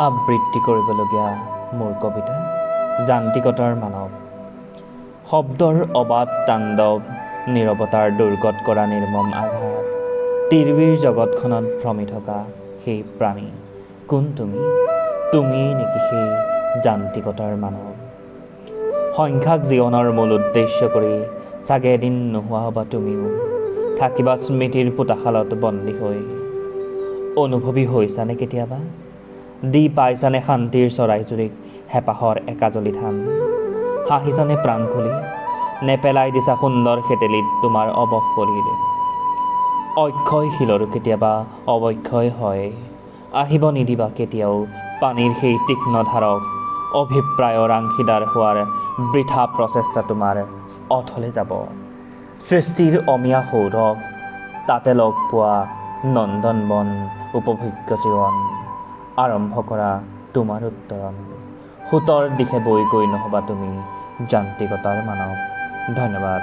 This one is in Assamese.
আবৃত্তি কৰিবলগীয়া মোৰ কবিতা যান্ত্ৰিকতাৰ মানৱ। শব্দৰ অবাধ তাণ্ডৱ, নীৰৱতাৰ দুৰ্গত কৰা নিৰ্মম আঘাত, তিৰবিৰ জগতখনত ভ্ৰমি থকা সেই প্ৰাণী কোন তুমিয়েই নেকি সেই যান্ত্ৰিকতাৰ মানৱ? সংখ্যাক জীৱনৰ মূল উদ্দেশ্য কৰি চাগে এদিন নোহোৱা হ'বা তুমিও, থাকিবা স্মৃতিৰ পোতাশালত বন্দী হৈ। অনুভৱী হৈছানে কেতিয়াবা? দি পাইছানে শান্তিৰ চৰাইজুৰিক হেঁপাহৰ একাজলি ধান? হাঁহিছানে প্ৰাণ খুলি? নেপেলাই দিছা সুন্দৰ সেতেলিত তোমাৰ অৱশ শৰীৰ? অক্ষয় শিলৰো কেতিয়াবা অৱক্ষয় হয়, আহিব নিদিবা কেতিয়াও পানীৰ সেই তীক্ষ্ণ ধাৰক। অভিপ্ৰায়ৰ অংশীদাৰ হোৱাৰ বৃথা প্ৰচেষ্টা তোমাৰ অথলে যাব। সৃষ্টিৰ অমিয়া সৌৰভ, তাতে লগ পোৱা নন্দন বন, উপভোগ্য জীৱন। আৰম্ভ কৰা তোমাৰ উত্তৰণ, সোঁতৰ দিশে বৈ গৈ নহ'বা তুমি যান্ত্ৰিকতাৰ মানৱ। ধন্যবাদ।